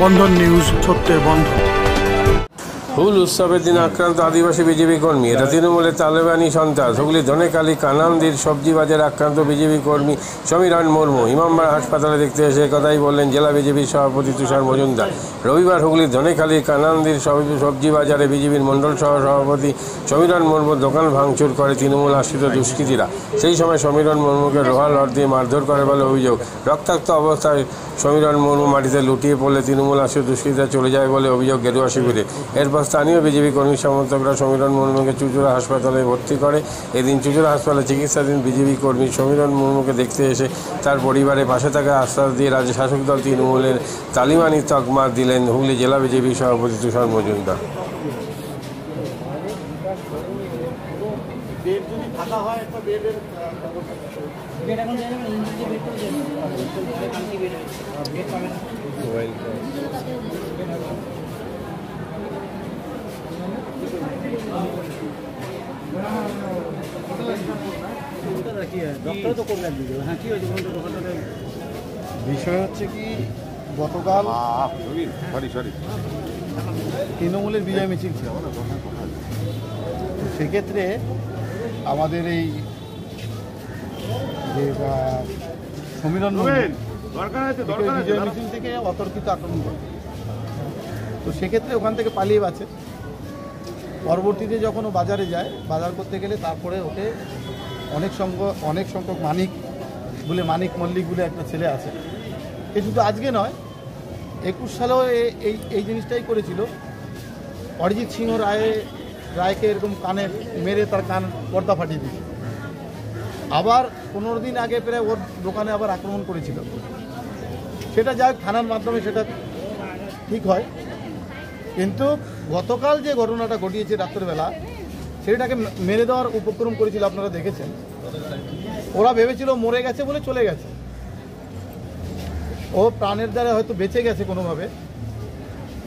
বন্ধন news, সত্যের বন্ধন। হুল উৎসবের দিন আক্রান্ত আদিবাসী বিজেপি কর্মী। এটা তৃণমূলের তালেবানি সন্ত্রাস। হুগলি ধনেখালি কানামদির সবজি বাজারে আক্রান্ত বিজেপি কর্মী সমীরণ মুর্মু ইমামবাড়া হাসপাতালে দেখতে এসে কথাই বললেন জেলা বিজেপির সভাপতি তুষার মজুমদার। রবিবার হুগলির ধনেখালি কানামদির সবজি বাজারে বিজেপির মণ্ডল সহ সভাপতি সমীরণ মুর্মুর দোকান ভাঙচুর করে তৃণমূল আশ্রিত দুষ্কৃতীরা। সেই সময় সমীরণ মুর্মুকে লোহার রড দিয়ে মারধর করে বলে অভিযোগ। রক্তাক্ত অবস্থায় সমীরণ মুর্মু মাটিতে লুটিয়ে পড়লে তৃণমূল আশ্রিত দুষ্কৃতীরা চলে যায় বলে অভিযোগ গেরুয়া শিবিরে। এরপর স্থানীয় বিজেপি কর্মী সমর্থকরা সমীরণ মুর্মুকে চুঁচুড়া হাসপাতালে ভর্তি করে। এদিন চুঁচুড়া হাসপাতালে চিকিৎসাধীন বিজেপি কর্মী সমীরণ মুর্মুকে দেখতে এসে তার পরিবারের পাশে থাকা আশ্বাস দিয়ে রাজ্য শাসক দল তৃণমূলের তালিবানি তকমা দিলেন হুগলি জেলা বিজেপি সভাপতি তুষার মজুমদার। বিষয় হচ্ছে কি, গতকাল তৃণমূলের বিজয় মিছিল ছিল। সেক্ষেত্রে আমাদের এই যে সমীরণ বিজয় মিছিল থেকে অতর্কিত আক্রমণ করে, তো সেক্ষেত্রে ওখান থেকে পালিয়ে বাঁচে। পরবর্তীতে যখন ও বাজারে যায়, বাজার করতে গেলে তারপরে ওকে অনেক সংখ্যক মানিক মল্লিক বলে একটা ছেলে আছে। এ শুধু আজকে নয়, 21 সালেও এই জিনিসটাই করেছিল। অরিজিৎ সিংহ রায়কে এরকম কানে মেরে তার কান পর্দা ফাটিয়ে দিয়েছিল। আবার 15 দিন আগে প্রায় ওর দোকানে আবার আক্রমণ করেছিল। সেটা যাই থানার মাধ্যমে সেটা ঠিক হয়, কিন্তু গতকাল যে ঘটনাটা ঘটিয়েছে রাত্রেবেলা, সেটাকে মেরে দেওয়ার উপক্রম করেছিল। আপনারা দেখেছেন, ওরা ভেবেছিল মরে গেছে বলে চলে গেছে, ও প্রাণের দ্বারা হয়তো বেঁচে গেছে কোনোভাবে।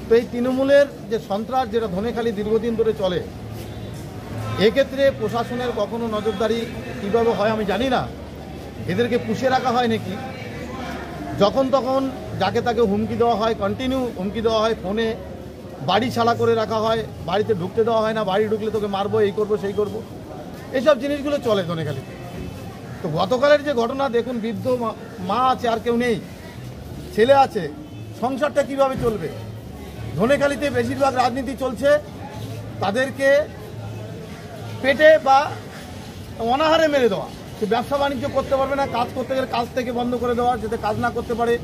তো এই তৃণমূলের যে সন্ত্রাস, যেটা ধনেখালি দীর্ঘদিন ধরে চলে, এক্ষেত্রে প্রশাসনের কখনো নজরদারি কীভাবে হয় আমি জানি না। এদেরকে পুষে রাখা হয় নাকি, যখন তখন যাকে তাকে হুমকি দেওয়া হয়, কন্টিনিউ হুমকি দেওয়া হয়, ফোনে বাড়ি ছাড়া করে রাখা হয়, বাড়িতে ঢুকতে দেওয়া হয় না, বাড়ি ঢুকলে তোকে মারবো, এই করবো সেই করবো, এইসব জিনিসগুলো চলে ধনেখালিতে। তো গতকালের যে ঘটনা দেখুন, বৃদ্ধ মা আছে, আর কেউ নেই, ছেলে আছে, সংসারটা কিভাবে চলবে? ধনেখালিতে বেশিরভাগ রাজনীতি চলছে তাদেরকে পেটে বা অনাহারে মেরে দেওয়া। সে ব্যবসা বাণিজ্য করতে পারবে না, কাজ করতে গেলে কাজ থেকে বন্ধ করে দেওয়া, যাতে কাজ না করতে পারে।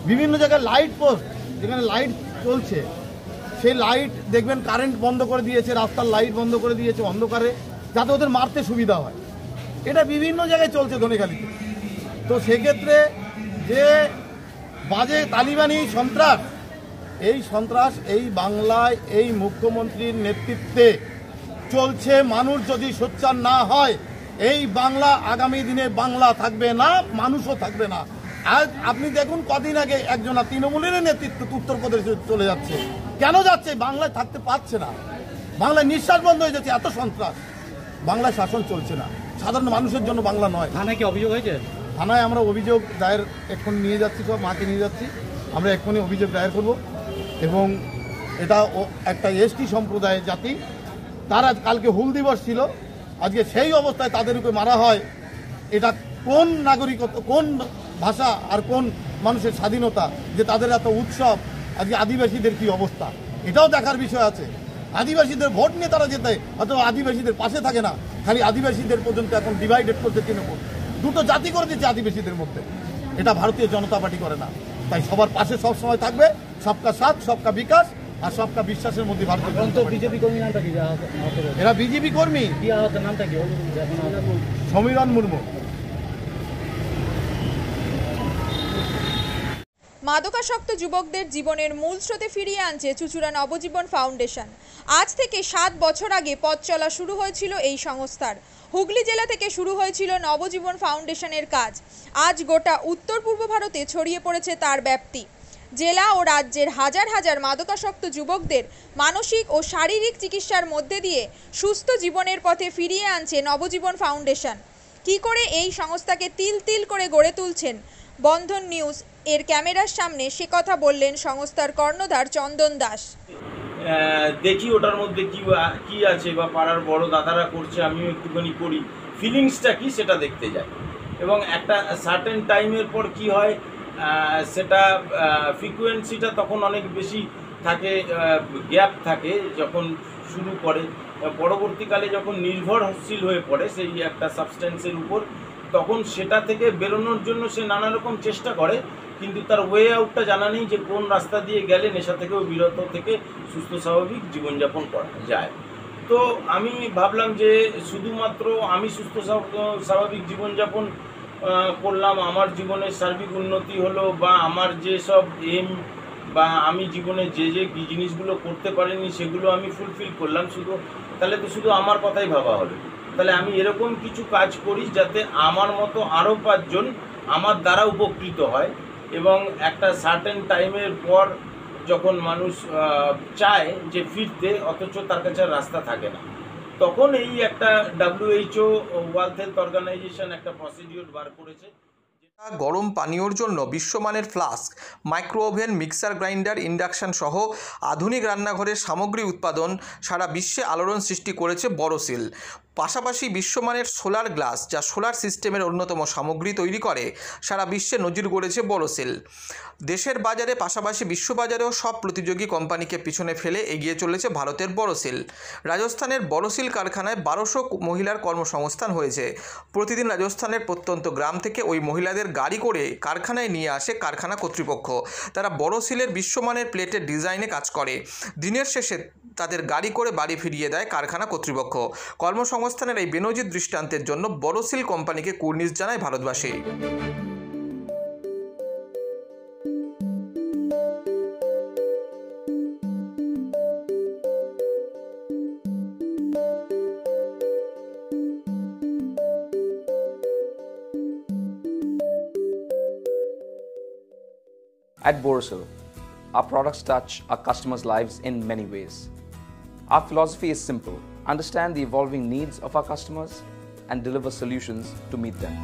বিভিন্ন জায়গায় লাইট পোস্ট, যেখানে লাইট চলছে সেই লাইট দেখবেন কারেন্ট বন্ধ করে দিয়েছে, রাস্তার লাইট বন্ধ করে দিয়েছে অন্ধকারে, যাতে ওদের মারতে সুবিধা হয়। এটা বিভিন্ন জায়গায় চলছে ধনেখালিতে। তো সেক্ষেত্রে যে বাজে তালিবানি সন্ত্রাস, এই সন্ত্রাস এই বাংলায় এই মুখ্যমন্ত্রীর নেতৃত্বে চলছে। মানুষ যদি সোচ্চার না হয়, এই বাংলা আগামী দিনে বাংলা থাকবে না, মানুষও থাকবে না। আজ আপনি দেখুন, কদিন আগে একজনা তৃণমূলের নেতৃত্ব উত্তরপ্রদেশে চলে যাচ্ছে। কেন যাচ্ছে? বাংলায় থাকতে পারছে না, বাংলায় নিঃশ্বাস বন্ধ হয়ে যাচ্ছে, এত সন্ত্রাস। বাংলায় শাসন চলছে না, সাধারণ মানুষের জন্য বাংলা নয়। থানায় কি অভিযোগ হয়েছে? থানায় আমরা অভিযোগ দায়ের এক্ষুনি নিয়ে যাচ্ছি, সব মাকে নিয়ে যাচ্ছি, আমরা এক্ষুনি অভিযোগ দায়ের করব। এবং এটা একটা এসটি সম্প্রদায়ের জাতি, তারা কালকে হুল দিবস ছিল, আজকে সেই অবস্থায় তাদেরকে মারা হয়। এটা কোন নাগরিকত্ব, কোন ভাষা আর কোন মানুষের স্বাধীনতা যে তাদের এত উৎসব? আজকে আদিবাসীদের কি অবস্থা, এটাও দেখার বিষয় আছে। আদিবাসীদের ভোট নিয়ে তারা যেতে, অথবা আদিবাসীদের পাশে থাকে না, খালি আদিবাসীদের পর্যন্ত এখন ডিভাইডেড করতে তৃণমূল, দুটো জাতি করে দিচ্ছে আদিবাসীদের মধ্যে। এটা ভারতীয় জনতা পার্টি করে না। তাই সবার পাশে সব সময় থাকবে, সবকা সাথ, সবকা বিকাশ আর সবকা বিশ্বাসের মধ্যে ভারতীয় বিজেপি কর্মী নামটা কি? এরা বিজেপি কর্মী। কি নামটা কি? সমীরণ মুর্মু। মাদকাসক্ত যুবকদের জীবনের মূল স্রোতে ফিরিয়ে আনছে চুঁচুড়া নবজীবন ফাউন্ডেশন। আজ থেকে 7 বছর আগে পথ চলা শুরু হয়েছিল এই সংস্থার। হুগলি জেলা থেকে শুরু হয়েছিল নবজীবন ফাউন্ডেশনের কাজ। আজ গোটা উত্তর পূর্ব ভারতে ছড়িয়ে পড়েছে তার ব্যাপ্তি। জেলা ও রাজ্যের হাজার হাজার মাদকাসক্ত যুবকদের মানসিক ও শারীরিক চিকিৎসার মধ্যে দিয়ে সুস্থ জীবনের পথে ফিরিয়ে আনছে নবজীবন ফাউন্ডেশন। কি করে এই সংস্থাকে তিল তিল করে গড়ে তুলছেন বন্ধন নিউজ এর ক্যামেরার সামনে সে কথা বললেন সংস্থার কর্ণধার চন্দন দাস। দেখি ওটার মধ্যে কি আছে বা পাড়ার বড় দাদারা করছে, আমিও একটুখানি করি, ফিলিংসটা কি সেটা দেখতে যাই। এবং একটা সার্টেন টাইমের পর কি হয়, সেটা ফ্রিকোয়েন্সিটা তখন অনেক বেশি থাকে, গ্যাপ থাকে যখন শুরু করে, পরবর্তীকালে যখন নির্ভরশীল হয়ে পড়ে সেই একটা সাবস্টেন্সের উপর, তখন সেটা থেকে বেরোনোর জন্য সে নানা রকম চেষ্টা করে, কিন্তু তার ওয়ে আউটটা জানা নেই যে কোন রাস্তা দিয়ে গেলে নেশা থেকেও বিরত থেকে সুস্থ স্বাভাবিক জীবনযাপন করা যায়। তো আমি ভাবলাম যে শুধুমাত্র আমি সুস্থ স্বাভাবিক জীবনযাপন করলাম, আমার জীবনের সার্বিক উন্নতি হলো, বা আমার যেসব এম বা আমি জীবনে যে জিনিসগুলো করতে পারিনি সেগুলো আমি ফুলফিল করলাম, তাহলে তো শুধু আমার কথাই ভাবা হলো। তাহলে আমি এরকম কিছু কাজ করি যাতে আমার মতো আরও 5 জন আমার দ্বারা উপকৃত হয়, এবং একটা সার্টেন টাইমের পর যখন মানুষ চায় যে ফিরতে, অথচ তার কাছে রাস্তা থাকে না, তখন এই একটা WHO ওয়ার্ল্ড হেলথ অর্গানাইজেশন একটা প্রসিডিওর বার করেছে। গরম পানীয়র জন্য বিশ্বমানের flask, micro oven, mixer grinder, induction সহ আধুনিক রান্নাঘরের সামগ্রী উৎপাদন সারা বিশ্বে আলোড়ন সৃষ্টি করেছে বড়সিল। পাশাপাশি বিশ্বমানের সোলার গ্লাস, যা সোলার সিস্টেমের অন্যতম সামগ্রী তৈরি করে, সারা বিশ্বে নজির গড়েছে বড়সিল। দেশের বাজারে পাশাপাশি বিশ্ববাজারেও সব প্রতিযোগী কোম্পানিকে পিছনে ফেলে এগিয়ে চলেছে ভারতের বড়সিল। রাজস্থানের বড়সিল কারখানায় 1200 মহিলার কর্মসংস্থান হয়েছে। প্রতিদিন রাজস্থানের প্রত্যন্ত গ্রাম থেকে ওই মহিলাদের গাড়ি করে কারখানায় নিয়ে আসে কারখানা কর্তৃপক্ষ। তারা বড়সিলের বিশ্বমানের প্লেটের ডিজাইনে কাজ করে। দিনের শেষে তাদের গাড়ি করে বাড়ি ফিরিয়ে দেয় কারখানা কর্তৃপক্ষ। কর্মসংস্থানের এই বেনজির দৃষ্টান্তের জন্য বড়সিল কোম্পানিকে কুর্নিশ জানায় ভারতবাসী। At Borosil, our products touch our customers' lives in many ways. Our philosophy is simple: understand the evolving needs of our customers and deliver solutions to meet them.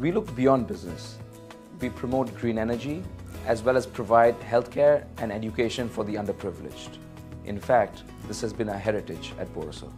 We look beyond business. We promote green energy as well as provide healthcare and education for the underprivileged. In fact, this has been our heritage at Borosil.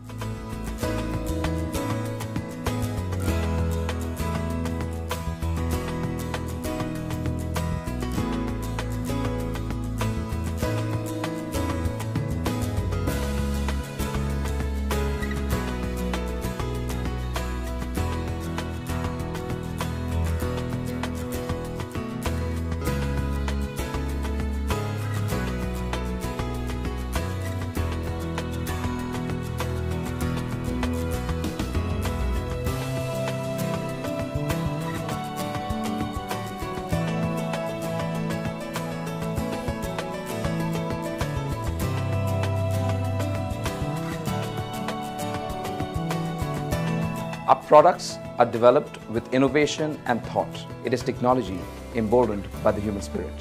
products are developed with innovation and thought. It is technology emboldened by the human spirit.